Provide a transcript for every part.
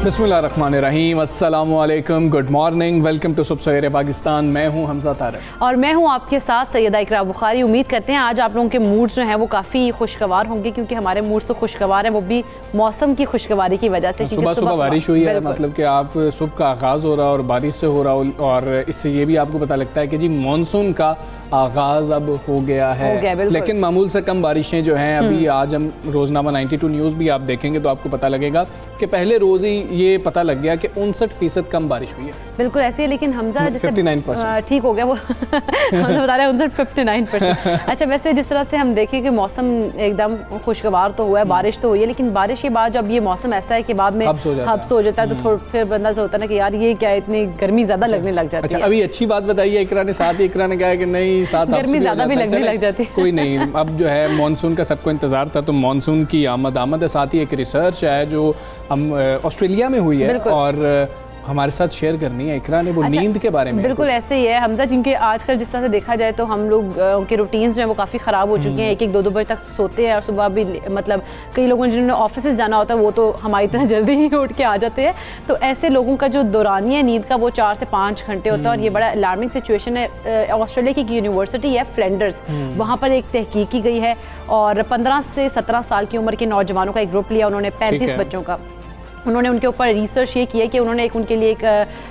बिस्मिल्लाहिर्रहमानिर्रहीम, अस्सलामु अलैकुम, गुड मॉर्निंग, वेलकम टू सुबह सवेरे पाकिस्तान। मैं हूं हमजा तारिक और मैं हूं आपके साथ सैयदा इकरा बुखारी। उम्मीद करते हैं आज आप लोगों के मूड्स जो हैं वो काफ़ी खुशगवार होंगे, क्योंकि हमारे मूड्स तो खुशगवार हैं, वो भी मौसम की खुशगवारी की वजह से। सुबह सुबह बारिश हुई है, मतलब कि आप सुबह का आगाज़ हो रहा है और बारिश से हो रहा हो, और इससे ये भी आपको पता लगता है कि जी मानसून का आगाज़ अब हो गया है। लेकिन मामूल से कम बारिशें जो हैं अभी, आज हम रोज़नामा 92 न्यूज़ भी आप देखेंगे तो आपको पता लगेगा कि पहले रोज़ ही ये पता लग गया कि 59% कम बारिश हुई है। बिल्कुल ऐसे ही, लेकिन हमजा जैसे 59% ठीक हो गया वो हमजा बता रहे हैं 59%। अच्छा, वैसे जिस तरह से हम देखें कि मौसम एकदम खुशगवार तो हुआ है, बारिश तो हुई है, लेकिन बारिश के बाद जब ये मौसम ऐसा है कि बाद में हब्स हो जाता है तो थोड़ा फिर बंदा से होता है ना कि यार ये क्या, इतनी गर्मी ज़्यादा लगने लग जाती है। अच्छा, अभी अच्छी बात बताइए इकरा ने, साथ ही इकरा ने कहा कि नहीं साथ गर्मी ज़्यादा भी लगने लग जाती है। कोई नहीं, अब जो है मानसून का सबको इंतज़ार था, तो मानसून की आमद है। साथ ही एक रिसर्च है जो हम ऑस्ट्रेलिया में हुई है और हमारे साथ शेयर करनी है इकरा ने, वो नींद के बारे में। बिल्कुल ऐसे ही है हमजा, क्योंकि आजकल जिस तरह से देखा जाए तो हम लोग उनके रूटीन्स जो है वो काफ़ी ख़राब हो चुके हैं। 1-1, 2-2 बजे तक सोते हैं और सुबह भी, मतलब कई लोगों जिन्होंने ऑफिस जाना होता है वो तो हमारी तरह जल्दी ही उठ के आ जाते हैं। तो ऐसे लोगों का जो दौरानिया नींद का वो 4 से 5 घंटे होता है, और ये बड़ा अलार्मिंग सिचुएशन है। ऑस्ट्रेलिया की यूनिवर्सिटी है फ्लैंडर्स, वहाँ पर एक तहकीक की गई है और 15 से 17 साल की उम्र के नौजवानों का एक ग्रुप लिया उन्होंने, 35 बच्चों का। उन्होंने उनके ऊपर रिसर्च ये किया कि उन्होंने उनके लिए एक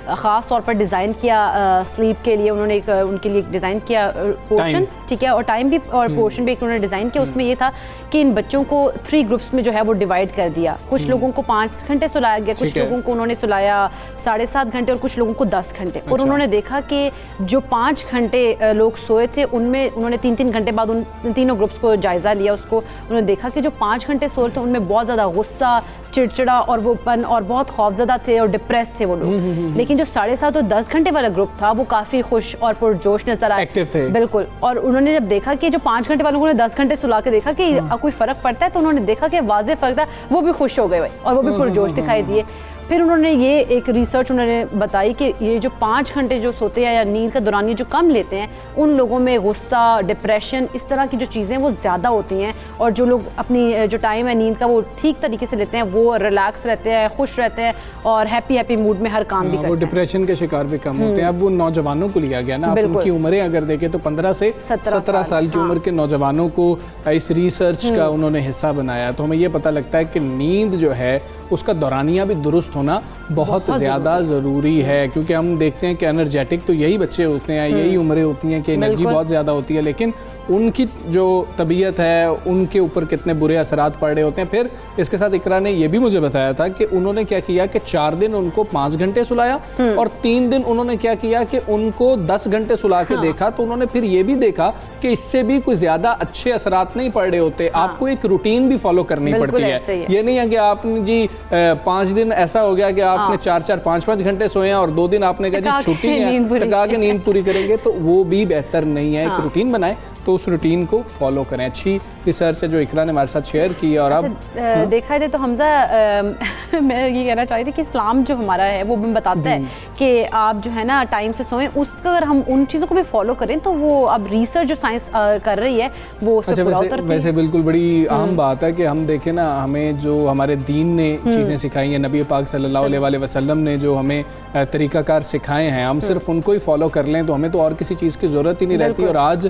ख़ास तौर पर डिज़ाइन किया स्लीप के लिए, उन्होंने उनके लिए डिज़ाइन किया पोर्शन, ठीक है, और टाइम भी और पोर्शन भी एक उन्होंने डिज़ाइन किया। उसमें ये था कि इन बच्चों को 3 ग्रुप्स में जो है वो डिवाइड कर दिया। कुछ लोगों को 5 घंटे सुलाया गया, कुछ लोगों को उन्होंने सुलाया 7.5 घंटे और कुछ लोगों को 10 घंटे। और उन्होंने देखा कि जो 5 घंटे लोग सोए थे उनमें उन्होंने 3-3 घंटे बाद उन तीनों ग्रुप्स को जायज़ा लिया। उसको उन्होंने देखा कि जो 5 घंटे सोए थे उनमें बहुत ज़्यादा गुस्सा, चिड़चिड़ा और वोपन और बहुत खौफजदा थे और डिप्रेस थे वो लोग। लेकिन जो 7.5 और 10 घंटे वाला ग्रुप था वो काफ़ी खुश और पुरजोश नजर आया, एक्टिव थे। बिल्कुल। और उन्होंने जब देखा कि जो 5 घंटे वालों ने 10 घंटे सुला के देखा कि कोई फ़र्क पड़ता है, तो उन्होंने देखा कि वाज़े फ़र्क था, वो भी खुश हो गए भाई और वो भी पुरजोश दिखाई दिए। फिर उन्होंने ये एक रिसर्च उन्होंने बताई कि ये जो 5 घंटे जो सोते हैं या नींद का दौरानिया जो कम लेते हैं, उन लोगों में गुस्सा, डिप्रेशन, इस तरह की जो चीज़ें वो ज़्यादा होती हैं। और जो लोग अपनी जो टाइम है नींद का वो ठीक तरीके से लेते हैं, वो रिलैक्स रहते हैं, खुश रहते हैं और हैप्पी मूड में हर काम भी करते हैं। वो डिप्रेशन के शिकार भी कम होते हैं। अब वो नौजवानों को लिया गया ना, उनकी उम्रें अगर देखें तो 15 से 17 साल की उम्र के नौजवानों को इस रिसर्च का उन्होंने हिस्सा बनाया। तो हमें ये पता लगता है कि नींद जो है उसका दौरानिया भी दुरुस्त होना बहुत ज़्यादा ज़रूरी है, क्योंकि हम देखते हैं कि एनर्जेटिक तो यही बच्चे होते हैं, यही उम्रें होती हैं कि एनर्जी बहुत ज़्यादा होती है, लेकिन उनकी जो तबीयत है उनके ऊपर कितने बुरे असरात पड़ रहे होते हैं। फिर इसके साथ इकरा ने ये भी मुझे बताया था कि उन्होंने क्या किया कि 4 दिन उनको 5 घंटे सुलाया और 3 दिन उन्होंने क्या किया कि उनको 10 घंटे सुला के देखा। तो उन्होंने फिर ये भी देखा कि इससे भी कोई ज़्यादा अच्छे असरात नहीं पड़ रहे होते। आपको एक रूटीन भी फॉलो करनी पड़ती है। ये नहीं है कि आपने जी 5 दिन ऐसा हो गया कि आपने 4-4, 5-5 घंटे सोए और 2 दिन आपने कहा जी छुट्टी है, टका के नींद पूरी करेंगे, तो वो भी बेहतर नहीं है। एक रूटीन बनाए तो उस रूटीन को फॉलो करें। अच्छी रिसर्च है जो इकरा ने हमारे साथ शेयर की। और अब देखा जाए तो हमजा मैं ये कहना चाहती थी कि इस्लाम जो हमारा है वो भी बताता है कि आप जो है ना टाइम से सोएं। उसका अगर हम उन चीज़ों को भी फॉलो करें तो वो अब रिसर्च जो साइंस कर रही है वो उस पर पूरा उतरती है। वैसे बिल्कुल बड़ी आम बात है कि हम देखें ना, हमें जो हमारे दीन ने चीज़ें सिखाई हैं, नबी पाक सल्लल्लाहु अलैहि वसल्लम ने जो हमें तरीक़ाकार सिखाए हैं, हम सिर्फ उनको ही फॉलो कर लें तो हमें तो और किसी चीज़ की ज़रूरत ही नहीं रहती। और आज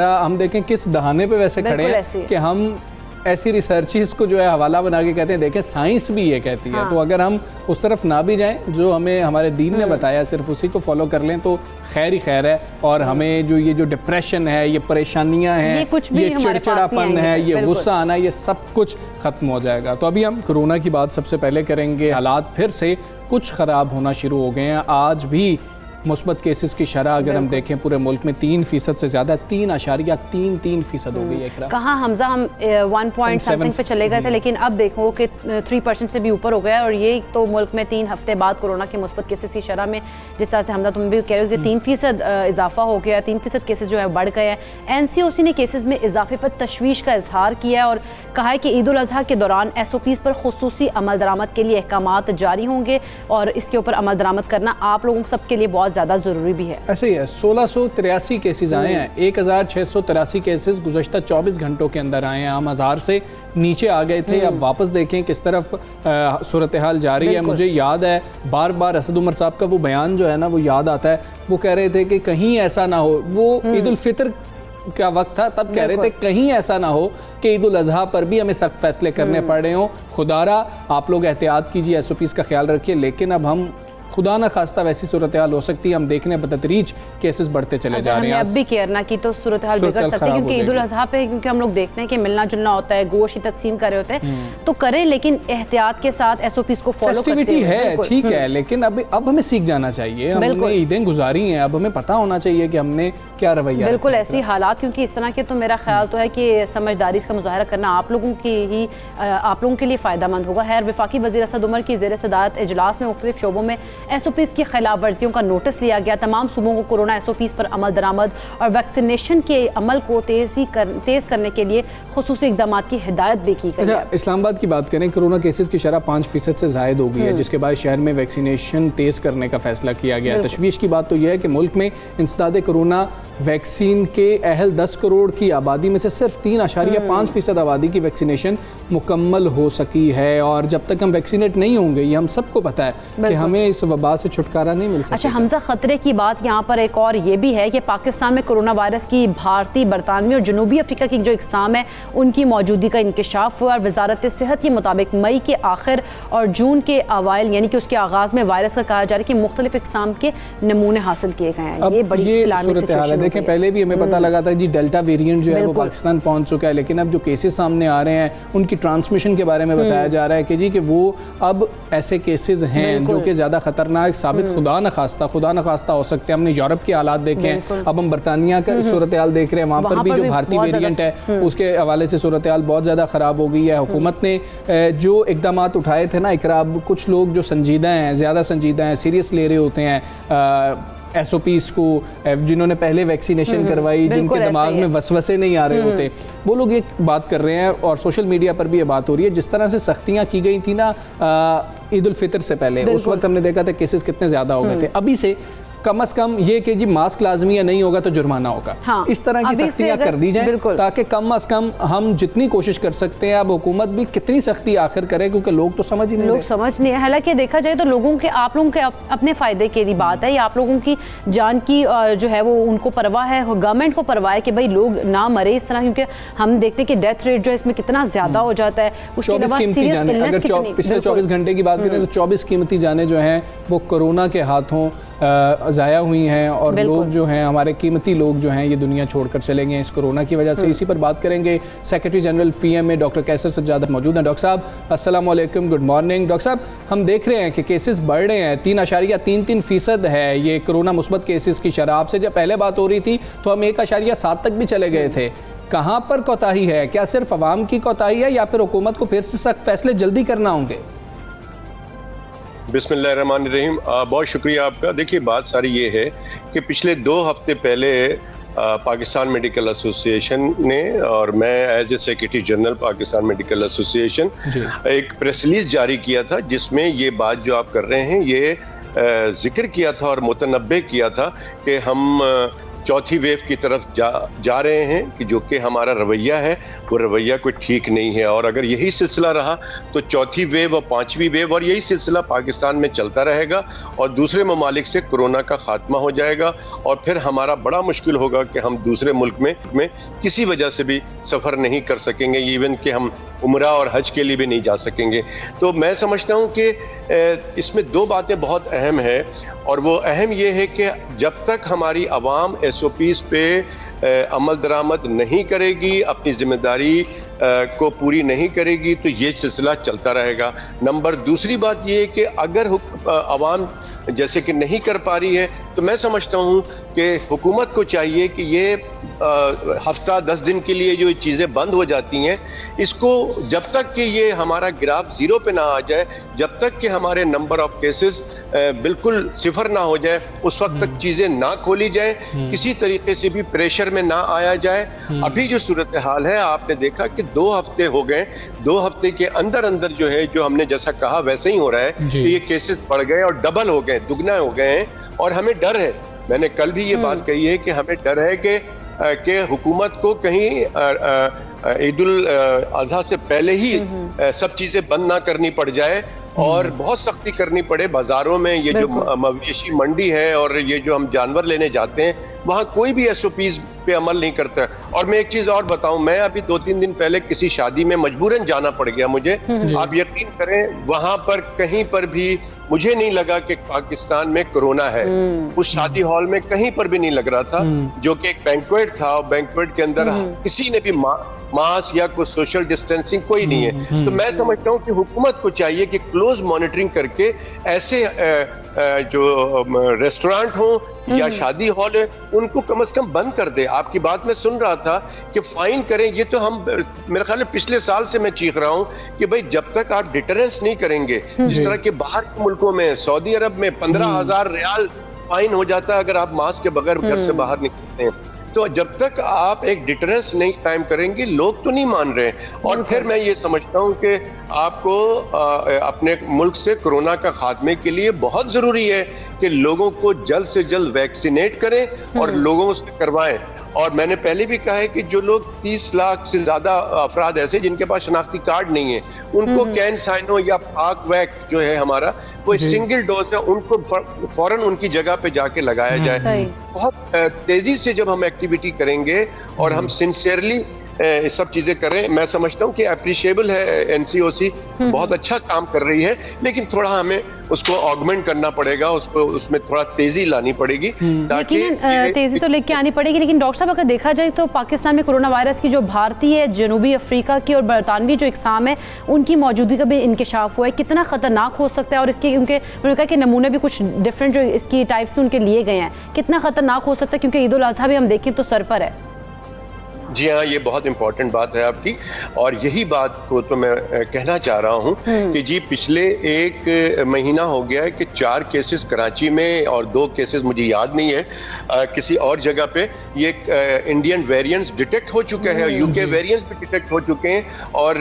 हम देखें किस दहाने पे वैसे खड़े हैं कि हम ऐसी रिसर्चेस को जो है हवाला बना के कहते हैं, देखें साइंस भी ये कहती है। तो अगर हम उस तरफ ना भी जाएं, जो हमें हमारे दीन ने बताया सिर्फ उसी को फॉलो कर लें तो खैर ही खैर है। और हमें जो ये जो डिप्रेशन है, ये परेशानियां हैं, ये चिड़चिड़ापन है, ये गुस्सा आना, ये सब कुछ ख़त्म हो जाएगा। तो अभी हम कोरोना की बात सबसे पहले करेंगे। हालात फिर से कुछ ख़राब होना शुरू हो गए हैं। आज भी मुस्बत केसेस की शरह अगर हम देखें पूरे मुल्क में 3% से ज़्यादा 3.33% हो गई है। कहाँ हमजा हम 1 पॉइंट समथिंग पे चले गए थे, लेकिन अब देखो कि 3% से भी ऊपर हो गया, और ये तो मुल्क में 3 हफ्ते बाद कोरोना के मुस्बत केसेस की शरह में जिस तरह से हमजा तुम भी कह रहे हो कि 3% इजाफा हो गया, 3% केसेस जो है बढ़ गए हैं। NCOC ने केसेस में इजाफे पर तशवीश का इजहार किया है और कहा है कि ईद उल अजहा के दौरान SOPs पर खुसूसी अमल दरामद के लिए अहकामात जारी होंगे और इसके ऊपर अमल दरामद करना आप लोगों सबके लिए बहुत ज़्यादा ज़रूरी भी है। ऐसे ही है, 1683 केसेस आए हैं, 1683 केसेस गुज़श्ता 24 घंटों के अंदर आए हैं। हम 1000 से नीचे आ गए थे। अब वापस देखें किस तरफ सूरत हाल जारी है। मुझे याद है बार बार असद उमर साहब का वो बयान जो है ना वो याद आता है। वो कह रहे थे कि कहीं ऐसा ना हो, वो ईद उल फितर क्या वक्त था तब कह रहे थे कहीं ऐसा ना हो कि ईद उल अजहा पर भी हमें सख्त फैसले करने पड़ रहे हों। खुदारा आप लोग एहतियात कीजिए, SOPs का ख्याल रखिए। लेकिन अब हम खुदा न खास्ता वैसी सूरत हाल हो सकती है, हम देखने बतदरीज केसेस बढ़ते चले जा रहे हैं। अब भी केयर ना की तो सूरत हाल बिगड़ सकती है, क्योंकि ईद उल अजहा पे क्योंकि हम लोग देखते हैं कि मिलना जुलना होता है, गोश्त की तकसीम कर रहे होते हैं, तो करें लेकिन एहतियात के साथ SOPs को फॉलो करते हुए। है ठीक है, लेकिन अब हमें सीख जाना चाहिए। हमने ईदें गुजारी हैं, अब हमें पता होना चाहिए कि हमने क्या रवैया। बिल्कुल ऐसी हालात, क्योंकि इस तरह के तो मेरा ख्याल तो है कि समझदारी का मुजाहरा करना आप लोगों के लिए फ़ायदेमंद होगा। खैर, वफाकी वज़ीर असद उमर की ज़ेर सदारत इजलास में मुख्तलिफ शोबों में SOPs की खिलाफ वर्जियों का नोटिस लिया गया। तमाम सूबों को कोरोना SOPs पर अमल दरामद और वैक्सीनेशन के अमल को तेज़ करने के लिए खुसूसी इक़दाम की हिदायत भी की गई है। इस्लामाबाद की बात करें, कोरोना केसेस की शरह 5% से ज़ायद हो गई है, जिसके बाद शहर में वैक्सीनेशन तेज़ करने का फैसला किया गया। तशवीश की बात तो यह है कि मुल्क में इंसदाद कोरोना वैक्सीन के अहल 10 करोड़ की आबादी में से सिर्फ 3.5% आबादी की वैक्सीनेशन मुकम्मल हो सकी है। और जब तक हम वैक्सीनेट नहीं होंगे, ये हम सबको पता है कि हमें इस वबा से छुटकारा नहीं मिल सकता। अच्छा हमजा, खतरे की बात यहाँ पर एक और ये भी है कि पाकिस्तान में कोरोना वायरस की भारतीय, बरतानवी और जनूबी अफ्रीका की जो इकसाम है उनकी मौजूदगी का इंकशाफ हुआ। और वजारत सेहत के मुताबिक मई के आखिर और जून के अवाइल यानी कि उसके आगाज़ में वायरस का कहा जा रहा है कि मुख्तलिफ इकसाम के नमूने हासिल किए गए हैं। ये बड़ी सूरत हाल है। देखें, पहले भी हमें पता लगा था जी डेल्टा वेरिएंट जो है वो पाकिस्तान पहुंच चुका है, लेकिन अब जो केसेस सामने आ रहे हैं उनकी ट्रांसमिशन के बारे में बताया जा रहा है कि जी कि वो अब ऐसे केसेस हैं जो कि ज़्यादा खतरनाक साबित खुदा न खास्ता हो सकते हैं। हमने यूरोप के हालात देखे हैं, अब हम बरतानिया का सूरत हाल देख रहे हैं, वहाँ पर भी जो भारतीय वेरिएंट है उसके हवाले से सूरत हाल बहुत ज़्यादा ख़राब हो गई है। हुकूमत ने जो इकदाम उठाए थे ना इकराब, कुछ लोग जो संजीदा हैं, ज़्यादा संजीदा हैं, सीरियस ले रहे होते हैं SOPs को, जिन्होंने पहले वैक्सीनेशन करवाई, जिनके दिमाग में वसवसे नहीं आ रहे होते, वो लोग ये बात कर रहे हैं। और सोशल मीडिया पर भी ये बात हो रही है, जिस तरह से सख्तियाँ की गई थी ना ईद उल फितर से पहले, उस वक्त हमने देखा था केसेस कितने ज़्यादा हो गए थे। अभी से कम से कम ये कि जी मास्क लाजमी या नहीं होगा तो जुर्माना होगा। हाँ, इस तरह की सख्तियां कर दी जाएं ताकि कम से कम हम जितनी कोशिश कर सकते हैं। अब हुकूमत भी कितनी सख्ती आखिर करे, क्योंकि लोग तो समझ ही नहीं है। हालांकि देखा जाए तो लोगों के, आप लोगों के अपने फ़ायदे के लिए बात है, या आप लोगों की जान की जो है वो उनको परवाह है, गवर्नमेंट को परवाह है कि भाई लोग ना मरे इस तरह, क्योंकि हम देखते हैं कि डेथ रेट जो है इसमें कितना ज़्यादा हो जाता है। उसके बाद अगर पिछले 24 घंटे की बात करें तो 24 कीमती जानें जो हैं वो कोरोना के हाथों ज़ाया हुई हैं, और लोग जो हैं हमारे कीमती लोग जो हैं ये दुनिया छोड़कर चले गए इस कोरोना की वजह से। इसी पर बात करेंगे। सेक्रेटरी जनरल PMA डॉक्टर कैसर सज्जाद मौजूद हैं। डॉक्टर साहब अस्सलाम वालेकुम, गुड मॉर्निंग। डॉक्टर साहब, हम देख रहे हैं कि केसेस बढ़ रहे हैं, 3.33% है ये कोरोना मुस्बत केसेस की शरह। आपसे जब पहले बात हो रही थी तो हम 1.7 तक भी चले गए थे। कहाँ पर कोताही है? क्या सिर्फ आवाम की कोताही है या फिर हुकूमत को फिर से सख्त फैसले जल्दी करना होंगे? बिस्मिल्लाहिर्रहमानिर्रहीम, बहुत शुक्रिया आपका। देखिए, बात सारी ये है कि पिछले 2 हफ्ते पहले पाकिस्तान मेडिकल एसोसिएशन ने और मैं as a secretary general Pakistan medical association एक प्रेस रिलीज जारी किया था, जिसमें ये बात जो आप कर रहे हैं ये जिक्र किया था और मुतनब्बे किया था कि हम चौथी वेव की तरफ जा रहे हैं, कि जो कि हमारा रवैया है वो रवैया कोई ठीक नहीं है। और अगर यही सिलसिला रहा तो चौथी वेव और 5वीं वेव और यही सिलसिला पाकिस्तान में चलता रहेगा और दूसरे ममालिक से कोरोना का खात्मा हो जाएगा, और फिर हमारा बड़ा मुश्किल होगा कि हम दूसरे मुल्क में किसी वजह से भी सफ़र नहीं कर सकेंगे, इवन कि हम उम्रा और हज के लिए भी नहीं जा सकेंगे। तो मैं समझता हूँ कि इसमें 2 बातें बहुत अहम है, और वो अहम ये है कि जब तक हमारी आवाम SOPs पे अमल दरामद नहीं करेगी, अपनी जिम्मेदारी को पूरी नहीं करेगी, तो ये सिलसिला चलता रहेगा। दूसरी बात ये है कि अगर आवाम जैसे कि नहीं कर पा रही है तो मैं समझता हूँ कि हुकूमत को चाहिए कि ये हफ्ता 10 दिन के लिए जो चीज़ें बंद हो जाती हैं, इसको जब तक कि ये हमारा ग्राफ जीरो पे ना आ जाए, जब तक कि हमारे नंबर ऑफ केसेस बिल्कुल सिफर ना हो जाए, उस वक्त तक चीज़ें ना खोली जाए, किसी तरीके से भी प्रेशर में ना आया जाए। अभी जो सूरत हाल है, आपने देखा कि 2 हफ्ते हो गए, 2 हफ्ते के अंदर अंदर जो है, जो हमने जैसा कहा वैसे ही हो रहा है कि ये केसेस बढ़ गए और डबल हो गए, दुगना हो गए हैं। और हमें डर है, मैंने कल भी ये बात कही है कि हमें डर है कि हुकूमत को कहीं ईद उल अजहा से पहले ही सब चीजें बंद ना करनी पड़ जाए और बहुत सख्ती करनी पड़े बाजारों में। ये जो मवेशी मंडी है और ये जो हम जानवर लेने जाते हैं, वहाँ कोई भी SOPs पे अमल नहीं करता। और मैं एक चीज और बताऊं, मैं अभी 2-3 दिन पहले किसी शादी में मजबूरन जाना पड़ गया मुझे। आप यकीन करें, वहां पर कहीं पर भी मुझे नहीं लगा कि पाकिस्तान में कोरोना है। उस शादी हॉल में कहीं पर भी नहीं लग रहा था, जो कि एक बैंक्वेट था। बैंक्वेट के अंदर किसी ने भी मास्क या कोई सोशल डिस्टेंसिंग कोई नहीं है। तो मैं समझता हूँ कि हुकूमत को चाहिए कि क्लोज मॉनिटरिंग करके ऐसे जो रेस्टोरेंट हो या शादी हॉल है, उनको कम से कम बंद कर दे। आपकी बात में सुन रहा था कि फाइन करें। ये तो हम, मेरे ख्याल में पिछले साल से मैं चीख रहा हूँ कि भाई जब तक आप डिटरेंस नहीं करेंगे, जिस तरह के बाहर के मुल्कों में, सऊदी अरब में 15,000 रियाल फाइन हो जाता है अगर आप मास्क के बगैर घर से बाहर निकलते हैं। तो जब तक आप एक डिटरेंस नहीं कायम करेंगे, लोग तो नहीं मान रहे। और फिर मैं ये समझता हूँ कि आपको अपने मुल्क से कोरोना का खात्मे के लिए बहुत जरूरी है कि लोगों को जल्द से जल्द वैक्सीनेट करें और लोगों से करवाएं। और मैंने पहले भी कहा है कि जो लोग 30 लाख से ज्यादा अफराद ऐसे जिनके पास शनाख्ती कार्ड नहीं है, उनको कैन साइनो या पाक वैक जो है हमारा कोई सिंगल डोज है, उनको फौरन उनकी जगह पे जाके लगाया जाए। बहुत तेजी से जब हम एक्टिविटी करेंगे और हम सिंसियरली सब चीजें करें, मैं समझता हूँ कि अप्रिशिएबल है। NCOC बहुत अच्छा काम कर रही है, लेकिन थोड़ा हमें उसको ऑगमेंट करना पड़ेगा, उसको उसमें थोड़ा तेजी लानी पड़ेगी, ताकि तेजी तो लेके आनी पड़ेगी। लेकिन डॉक्टर साहब, अगर देखा जाए तो पाकिस्तान में कोरोना वायरस की जो भारतीय, जनूबी अफ्रीका की और बरतानवी जो इकसाम है, उनकी मौजूदगी का भी इंकशाफ हुआ है। कितना खतरनाक हो सकता है? और इसके उनके उन्होंने कहा कि नमूने भी कुछ डिफरेंट जो इसकी टाइप से उनके लिए गए हैं, कितना खतरनाक हो सकता है? क्योंकि ईद उल अजहा भी हम देखें तो सर पर है। जी हाँ, ये बहुत इंपॉर्टेंट बात है आपकी, और यही बात को तो मैं कहना चाह रहा हूँ कि जी पिछले 1 महीना हो गया है कि 4 केसेस कराची में और 2 केसेस मुझे याद नहीं है किसी और जगह पे ये इंडियन वेरिएंट्स डिटेक्ट हो चुके हैं, UK वेरिएंट्स भी डिटेक्ट हो चुके हैं और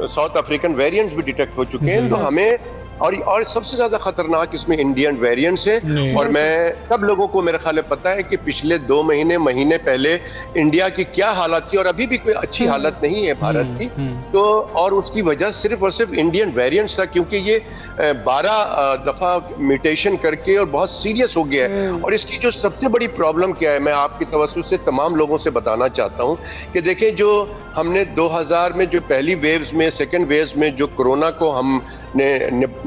साउथ अफ्रीकन वेरिएंट्स भी डिटेक्ट हो चुके हैं। तो हमें और सबसे ज्यादा खतरनाक इसमें इंडियन वेरिएंट्स है। और मैं सब लोगों को मेरे ख्याल में पता है कि पिछले 2 महीने पहले इंडिया की क्या हालत थी, और अभी भी कोई अच्छी हालत नहीं है भारत की। तो और उसकी वजह सिर्फ और सिर्फ इंडियन वेरिएंट्स था, क्योंकि ये 12 दफा म्यूटेशन करके और बहुत सीरियस हो गया है। और इसकी जो सबसे बड़ी प्रॉब्लम क्या है, मैं आपकी तवज्जो से तमाम लोगों से बताना चाहता हूँ कि देखें, जो हमने 2000 में जो पहली वेव्स में, सेकेंड वेव्स में जो कोरोना को हमने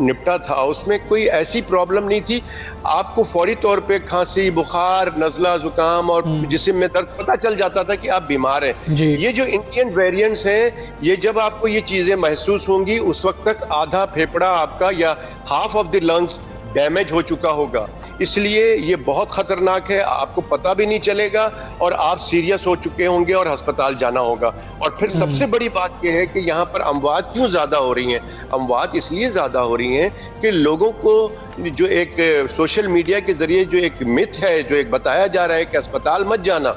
निपटा था, उसमें कोई ऐसी प्रॉब्लम नहीं थी। आपको फौरी तौर पे खांसी, बुखार, नज़ला, जुकाम और जिस्म में दर्द पता चल जाता था कि आप बीमार हैं। ये जो इंडियन वेरिएंट्स हैं, ये जब आपको ये चीजें महसूस होंगी, उस वक्त तक आधा फेफड़ा आपका या half of the lungs damage हो चुका होगा। इसलिए ये बहुत खतरनाक है, आपको पता भी नहीं चलेगा और आप सीरियस हो चुके होंगे और अस्पताल जाना होगा। और फिर सबसे बड़ी बात यह है कि यहाँ पर अमवात क्यों ज्यादा हो रही हैं? अमवात इसलिए ज्यादा हो रही हैं कि लोगों को जो एक सोशल मीडिया के जरिए जो एक मिथ है, जो एक बताया जा रहा है कि अस्पताल मत जाना,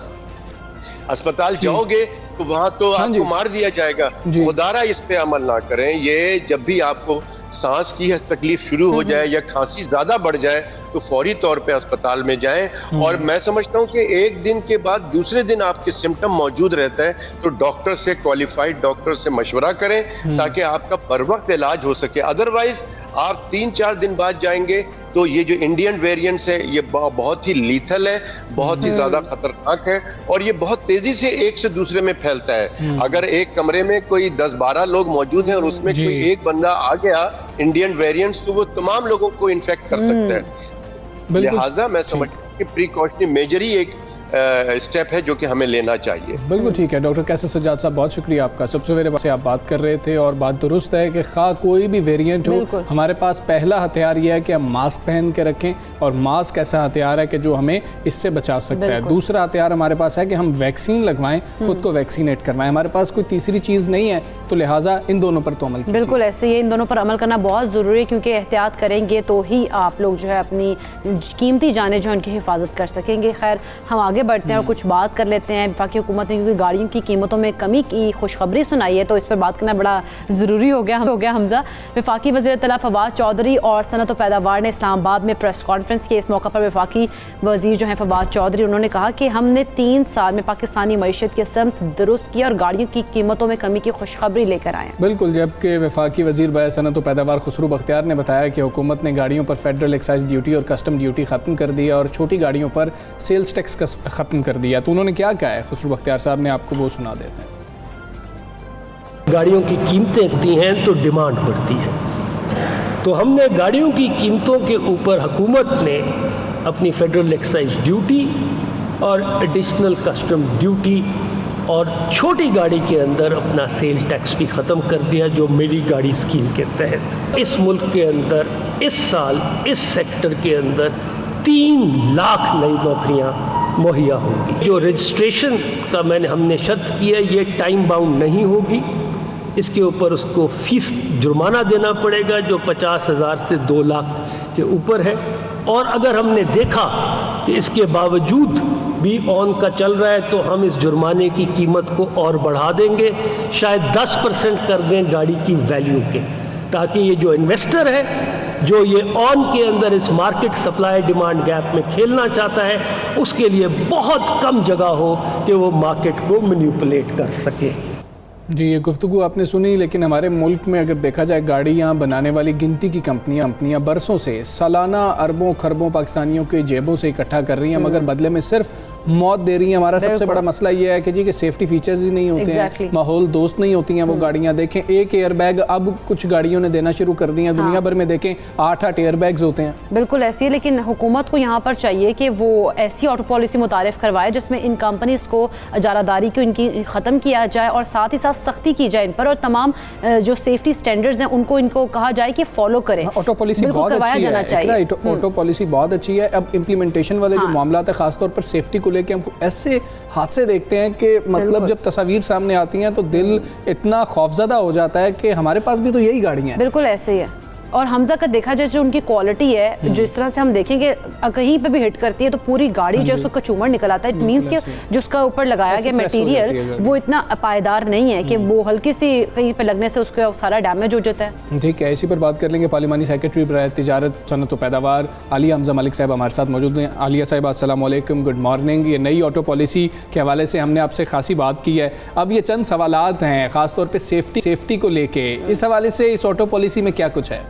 अस्पताल जाओगे तो वहां तो आपको मार दिया जाएगा। खुदारा इस पे अमल ना करें। ये जब भी आपको सांस की तकलीफ शुरू हो जाए या खांसी ज्यादा बढ़ जाए तो फौरी तौर पे अस्पताल में जाएं। और मैं समझता हूं कि एक दिन के बाद दूसरे दिन आपके सिम्टम मौजूद रहता है, तो डॉक्टर से, क्वालिफाइड डॉक्टर से मशवरा करें ताकि आपका बर वक्त इलाज हो सके। अदरवाइज आप 3-4 दिन बाद जाएंगे तो ये जो इंडियन वेरिएंट्स है, ये बहुत ही लीथल है, बहुत ही ज्यादा खतरनाक है और ये बहुत तेजी से एक से दूसरे में फैलता है। अगर एक कमरे में कोई 10-12 लोग मौजूद हैं और उसमें कोई एक बंदा आ गया इंडियन वेरिएंट्स, तो वो तमाम लोगों को इन्फेक्ट कर सकता है। लिहाजा मैं समझता हूं कि प्रिकॉशनरी मेजर ही एक स्टेप है जो कि हमें लेना चाहिए। बिल्कुल ठीक है डॉक्टर कैसर सज्जाद साहब, बहुत शुक्रिया आपका। सबसे पहले से आप बात कर रहे थे और बात दुरुस्त है कि खा कोई भी वेरिएंट हो, हमारे पास पहला हथियार यह है कि हम मास्क पहन के रखें, और मास्क ऐसा हथियार है कि जो हमें इससे बचा सकता है। दूसरा हथियार हमारे पास है कि हम वैक्सीन लगवाएं, खुद को वैक्सीनेट करवाएं। हमारे पास कोई तीसरी चीज़ नहीं है, तो लिहाजा इन दोनों पर तो अमल कीजिए। बिल्कुल ऐसे ही इन दोनों पर अमल करना बहुत ज़रूरी है, क्योंकि एहतियात करेंगे तो ही आप लोग जो है अपनी कीमती जानें जो है उनकी हिफाजत कर सकेंगे। खैर हम आगे बढ़ते हैं और कुछ बात कर लेते हैं। वफाकी हुकूमत ने क्योंकि गाड़ियों की कीमतों में कमी की खुशखबरी सुनाई है, तो इस पर बात करना बड़ा ज़रूरी हो गया हमजा। वफाकी वज़ीर इत्तला फवाद चौधरी और सनत व पैदावार ने इस्लामाबाद में प्रेस कॉन्फ्रेंस की। इस मौका पर वफाकी वज़ीर जो हैं फवाद चौधरी, उन्होंने कहा कि हमने 3 साल में पाकिस्तानी मईशत की समत दुरुस्त की और गाड़ियों की कीमतों में कमी की खुशखबरी लेकर आए। बिल्कुल, जबकि वफाकी वज़ीर बया सनत व पैदावार खुसरू बख्तियार ने बताया कि हुकूमत ने गाड़ियों पर फेडरल एक्साइज ड्यूटी और कस्टम ड्यूटी ख़त्म कर दी है और छोटी गाड़ियों पर सेल्स टैक्स ख़त्म कर दिया। तो उन्होंने क्या कहा है खुसरू बख्तियार साहब ने, आपको वो सुना देते हैं। गाड़ियों की कीमतें बढ़ती हैं तो डिमांड बढ़ती है, तो हमने गाड़ियों की कीमतों के ऊपर हुकूमत ने अपनी फेडरल एक्साइज ड्यूटी और एडिशनल कस्टम ड्यूटी और छोटी गाड़ी के अंदर अपना सेल टैक्स भी ख़त्म कर दिया, जो मेरी गाड़ी स्कीम के तहत इस मुल्क के अंदर इस साल इस सेक्टर के अंदर 3 लाख नई नौकरियां मुहैया होगी। जो रजिस्ट्रेशन का हमने शर्त की है, ये टाइम बाउंड नहीं होगी, इसके ऊपर उसको फीस जुर्माना देना पड़ेगा जो 50,000 से 2 लाख के ऊपर है। और अगर हमने देखा कि इसके बावजूद भी ऑन का चल रहा है, तो हम इस जुर्माने की कीमत को और बढ़ा देंगे, शायद 10% कर दें गाड़ी की वैल्यू के, ताकि ये जो इन्वेस्टर है जो ये ऑन के अंदर इस मार्केट सप्लाई डिमांड गैप में खेलना चाहता है, उसके लिए बहुत कम जगह हो कि वो मार्केट को मैनिपुलेट कर सके। जी, ये गुफ्तगू आपने सुनी, लेकिन हमारे मुल्क में अगर देखा जाए गाड़ियाँ बनाने वाली गिनती की कंपनियाँ बरसों से सालाना अरबों खरबों पाकिस्तानियों के जेबों से इकट्ठा कर रही हैं, मगर बदले में सिर्फ मौत दे रही हैं। हमारा सबसे बड़ा मसला ये है कि जी के सेफ्टी फीचर्स ही नहीं होते हैं, माहौल दोस्त नहीं होती हैं वो गाड़ियाँ। देखें, एक एयर बैग अब कुछ गाड़ियों ने देना शुरू कर दिया, दुनिया भर में देखें 8-8 एयर बैग्स होते हैं। बिल्कुल ऐसी है, लेकिन हुकूमत को यहाँ पर चाहिए कि वो ऐसी ऑटो पॉलिसी मुतारिफ करवाए जिसमें इन कंपनीज को इजारादारी को इनकी ख़त्म किया जाए और साथ ही साथ सख्ती की जाए इन पर, और तमाम जो सेफ्टी स्टैंडर्ड्स हैं उनको कहा जाए कि फॉलो करें। ऑटो पॉलिसी बहुत अच्छी है, ऑटो पॉलिसी बहुत अच्छी है। अब इम्प्लीमेंटेशन वाले जो मामला है, खासतौर पर सेफ्टी को लेकर हम ऐसे हादसे देखते हैं कि मतलब जब तस्वीर सामने आती हैं तो दिल इतना खौफजदा हो जाता है कि हमारे पास भी तो यही गाड़ियाँ हैं। बिल्कुल ऐसे ही है। और हमजा का देखा जाए जो उनकी क्वालिटी है, जिस तरह से हम देखेंगे कहीं पे भी हिट करती है तो पूरी गाड़ी जो उसका कचूमर निकल आता है। इट मींस कि जो उसका ऊपर लगाया गया मटेरियल वो इतना पायदार नहीं है कि वो हल्की सी कहीं पे लगने से उसका सारा डैमेज हो जाता है। ठीक है, इसी पर बात कर लेंगे। पार्लिमानी सेक्रेटरी बराए तिजारत सनत व पैदावार आलिया हमजा मलिक साहब हमारे साथ मौजूद हैं। आलिया साहब अस्सलाम वालेकुम, गुड मॉर्निंग। ये नई ऑटो पॉलिसी के हवाले से हमने आपसे खासी बात की है, अब ये चंद सवालात हैं खासतौर पर सेफ्टी को लेके। इस हवाले से इस ऑटो पॉलिसी में क्या कुछ है?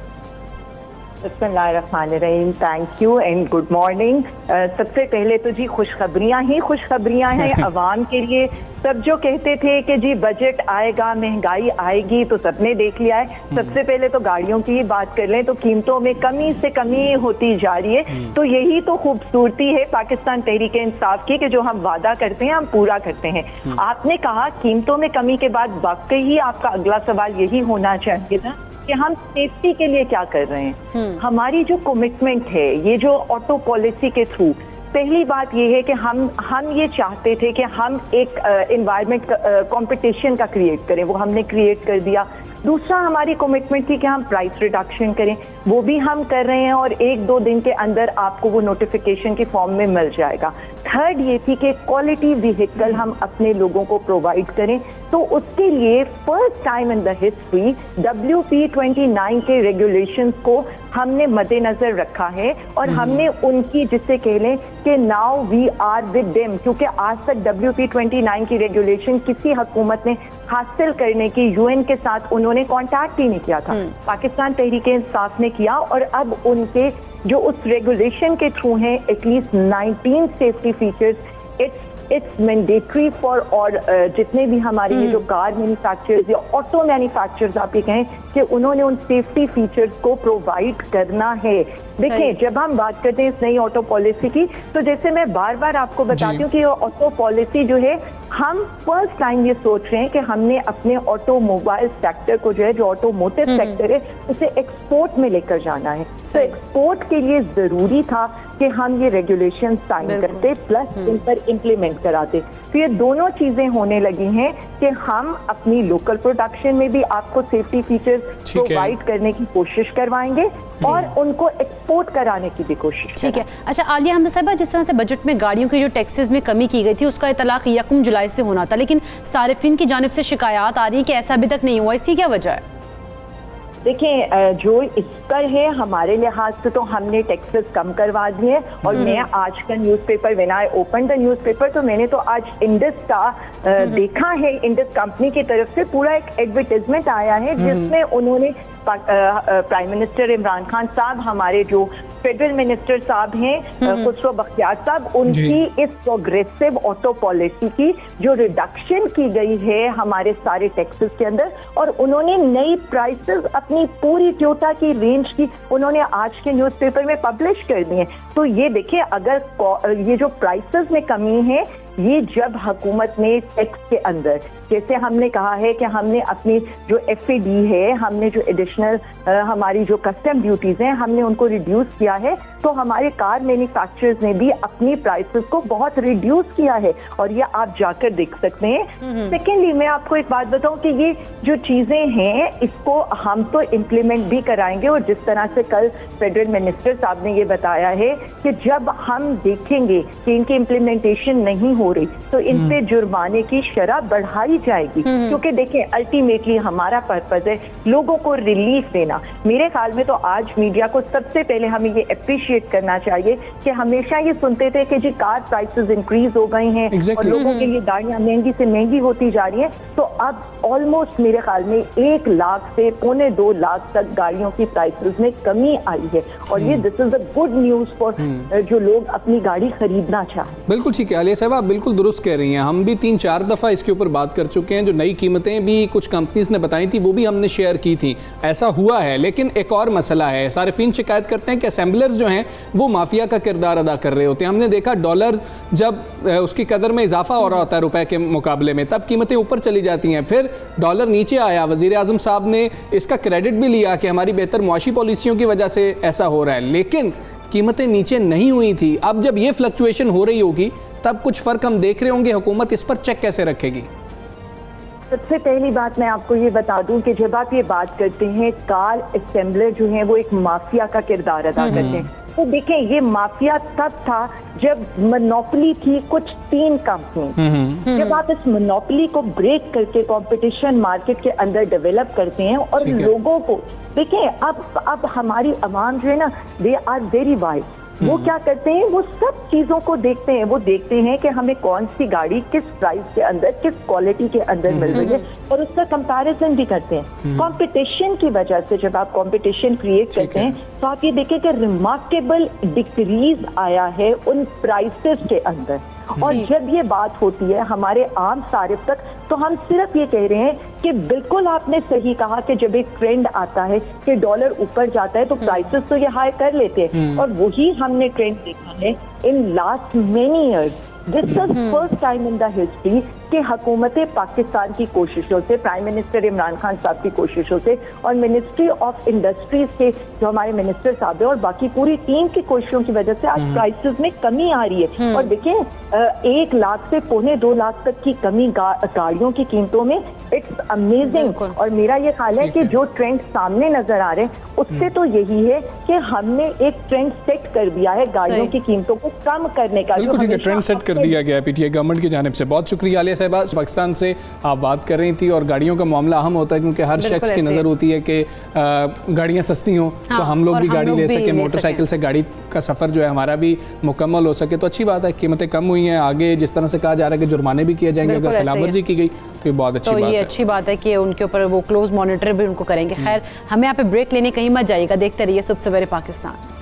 बिस्मिल्लाहिर्रहमानिर्रहीम, thank you and good morning. सबसे पहले तो जी खुशखबरियाँ हैं अवाम के लिए। सब जो कहते थे कि जी बजट आएगा, महंगाई आएगी, तो सबने देख लिया है। सबसे पहले तो गाड़ियों की ही बात कर लें तो कीमतों में कमी से कमी होती जा रही है। तो यही तो खूबसूरती है पाकिस्तान तहरीक इंसाफ की कि जो हम वादा करते हैं हम पूरा करते हैं। आपने कहा कीमतों में कमी के बाद वाकई ही आपका अगला सवाल यही होना चाहिए था कि हम सेफ्टी के लिए क्या कर रहे हैं। हमारी जो कमिटमेंट है ये जो ऑटो पॉलिसी के थ्रू, पहली बात ये है कि हम ये चाहते थे कि हम एक एनवायरनमेंट कंपटीशन का क्रिएट करें, वो हमने क्रिएट कर दिया। दूसरा हमारी कमिटमेंट थी कि हम प्राइस रिडक्शन करें, वो भी हम कर रहे हैं और 1-2 दिन के अंदर आपको वो नोटिफिकेशन के फॉर्म में मिल जाएगा। थर्ड ये थी कि क्वालिटी व्हीकल हम अपने लोगों को प्रोवाइड करें, तो उसके लिए first time in the history WP29 के रेगुलेशंस को हमने मद्देनजर रखा है और हमने उनकी जिससे कह लें कि now we are with them, क्योंकि आज तक WP29 की रेगुलेशन किसी हुकूमत ने हासिल करने की UN के साथ उन्होंने कांटेक्ट ही नहीं किया था, पाकिस्तान तहरीक इंसाफ ने किया। और अब उनके जो उस रेगुलेशन के थ्रू हैं at least 19 safety features, it's it's mandatory for और जितने भी हमारे ये जो कार मैन्युफैक्चरर्स या ऑटो मैन्युफैक्चरर्स आप ये कहें कि उन्होंने उन सेफ्टी फीचर्स को प्रोवाइड करना है। देखिए, जब हम बात करते हैं इस नई ऑटो पॉलिसी की, तो जैसे मैं बार बार आपको बताती हूँ कि ये ऑटो पॉलिसी जो है, हम फर्स्ट टाइम ये सोच रहे हैं कि हमने अपने ऑटोमोबाइल सेक्टर को जो है, जो ऑटोमोटिव सेक्टर है, उसे एक्सपोर्ट में लेकर जाना है। तो एक्सपोर्ट के लिए जरूरी था कि हम ये रेगुलेशन साइन करते प्लस इन पर इम्प्लीमेंट कराते। तो ये दोनों चीजें होने लगी हैं कि हम अपनी लोकल प्रोडक्शन में भी आपको सेफ्टी फीचर्स प्रोवाइड करने की कोशिश करवाएंगे और उनको एक्सपोर्ट कराने की भी कोशिश। ठीक है। अच्छा आलिया हमजा साहिबा, जिस तरह से बजट में गाड़ियों की जो टैक्सेस में कमी की गई थी उसका इतलाक 1 जुलाई से होना था, लेकिन सारिफिन की जानिब से शिकायत आ रही है कि ऐसा अभी तक नहीं हुआ, इसकी क्या वजह है? देखिए, जो इस पर है हमारे लिहाज से तो हमने टैक्सेस कम करवा दिए और मैं आज का newspaper, when I open the newspaper, तो मैंने तो आज इंडस का देखा है, इंडस कंपनी की तरफ से पूरा एक एडवर्टाइजमेंट आया है जिसमें उन्होंने प्राइम मिनिस्टर इमरान खान साहब, हमारे जो फेडरल मिनिस्टर साहब हैं खुसरो बख्तियार साहब, उनकी इस प्रोग्रेसिव ऑटो पॉलिसी की जो रिडक्शन की गई है हमारे सारे टैक्सेस के अंदर, और उन्होंने नई प्राइसेस अपनी पूरी टोयोटा की रेंज की उन्होंने आज के न्यूज़पेपर में पब्लिश कर दी है। तो ये देखिए, अगर ये जो प्राइसेस में कमी है, ये जब हुकूमत ने टैक्स के अंदर, जैसे हमने कहा है कि हमने अपनी जो FAD है, हमने जो एडिशनल हमारी जो कस्टम ड्यूटीज हैं, हमने उनको रिड्यूस किया है, तो हमारे कार मैन्युफैक्चरर्स ने भी अपनी प्राइसेस को बहुत रिड्यूस किया है और ये आप जाकर देख सकते हैं। सेकेंडली, मैं आपको एक बात बताऊं कि ये जो चीजें हैं इसको हम तो इम्प्लीमेंट भी कराएंगे, और जिस तरह से कल फेडरल मिनिस्टर साहब ने ये बताया है कि जब हम देखेंगे कि इनकी इम्प्लीमेंटेशन नहीं हो रही तो इन पे जुर्माने की शरह बढ़ाई जाएगी, क्योंकि देखिए अल्टीमेटली हमारा पर्पज है लोगों को रिलीफ देना। मेरे ख्याल में तो आज मीडिया को सबसे पहले हमें ये अप्रिशिएट करना चाहिए कि हमेशा ये सुनते थे कि जी कार प्राइसेस इंक्रीज हो गई हैं और लोगों के लिए गाड़ियां महंगी से महंगी होती जा रही हैं, तो अब ऑलमोस्ट मेरे ख्याल में 1 लाख से 1.25 लाख तक गाड़ियों की प्राइसेस में कमी आई है, और ये this is a good news for जो लोग अपनी गाड़ी खरीदना चाहें। बिल्कुल ठीक है आलिया साहब, आप बिल्कुल दुरुस्त कह रही हैं। हम भी 3-4 दफ़ा इसके ऊपर बात कर चुके हैं। जो नई कीमतें भी कुछ कंपनीज ने बताई थी वो भी हमने शेयर की थी, ऐसा हुआ है। लेकिन एक और मसला है, सारिफीन शिकायत करते हैं कि असेंबलर्स जो हैं वो माफिया का किरदार अदा कर रहे होते हैं। हमने देखा डॉलर जब उसकी कदर में इजाफा हो रहा होता है रुपए के मुकाबले में, तब कीमतें ऊपर चली जाती हैं, फिर डॉलर नीचे आया। वज़ीर आज़म साहब ने इसका क्रेडिट भी लिया कि हमारी बेहतर मुआशी पॉलिसियों की वजह से ऐसा हो रहा है, लेकिन कीमतें नीचे नहीं हुई थी। अब जब ये फ्लक्चुएशन हो रही होगी तब कुछ फ़र्क हम देख रहे होंगे, हुकूमत इस पर चेक कैसे रखेगी? सबसे पहली बात मैं आपको ये बता दूं कि जब आप ये बात करते हैं कार असेंबलर जो हैं वो एक माफिया का किरदार अदा करते हैं, तो देखें ये माफिया तब था जब मोनोपोली थी कुछ 3 कंपनी। जब आप इस मोनोपोली को ब्रेक करके कंपटीशन मार्केट के अंदर डेवलप करते हैं और लोगों को देखें, अब हमारी अवाम जो है ना, दे आर वेरी वाइज, वो क्या करते हैं, वो सब चीजों को देखते हैं। वो देखते हैं कि हमें कौन सी गाड़ी किस प्राइस के अंदर, किस क्वालिटी के अंदर मिल रही है, और उसका कंपैरिजन भी करते हैं। कंपटीशन की वजह से जब आप कंपटीशन क्रिएट करते हैं तो आप ये देखें कि रिमार्केबल डिक्रीज आया है उन प्राइसेस के अंदर। और जब ये बात होती है हमारे आम सारिफ तक, तो हम सिर्फ ये कह रहे हैं कि बिल्कुल आपने सही कहा कि जब एक ट्रेंड आता है कि डॉलर ऊपर जाता है तो प्राइसेस तो ये हाई कर लेते हैं, और वही हमने ट्रेंड देखा है in last many years. This is first time in the history कि हुकूमत पाकिस्तान की कोशिशों से, प्राइम मिनिस्टर इमरान खान साहब की कोशिशों से और मिनिस्ट्री ऑफ इंडस्ट्रीज के जो हमारे मिनिस्टर साहब है और बाकी पूरी टीम की कोशिशों की वजह से आज प्राइसेस में कमी आ रही है। और देखिए 1 लाख से 1.25 लाख तक की कमी गाड़ियों की कीमतों में, इट्स अमेजिंग। और मेरा ये ख्याल है कि जो ट्रेंड सामने नजर आ रहे हैं उससे तो यही है कि हमने एक ट्रेंड सेट कर दिया है गाड़ियों की कीमतों को कम करने का। बिल्कुल ठीक है, ट्रेंड सेट कर दिया गया है PTI गवर्नमेंट की जानिब से। बहुत शुक्रिया आलिया साहिबा, पाकिस्तान से आप बात कर रही थी। और गाड़ियों का मामला अहम होता है क्योंकि हर शख्स की नज़र होती है कि गाड़ियाँ सस्ती हों, तो हम लोग भी गाड़ी ले सकें, मोटरसाइकिल से गाड़ी का सफ़र जो है हमारा भी मुकम्मल हो सके। तो अच्छी बात है, कीमतें कम हुई हैं। आगे जिस तरह से कहा जा रहा है कि जुर्माने भी किए जाएंगे अगर खिलाफवर्जी की गई, तो ये बहुत अच्छी बात है। ये अच्छी बात है कि उनके ऊपर वो क्लोज मॉनिटर भी उनको करेंगे। खैर, हमें यहाँ पे ब्रेक लेने कहीं मत जाइएगा, देखते रहिए सुबह सवेरे पाकिस्तान।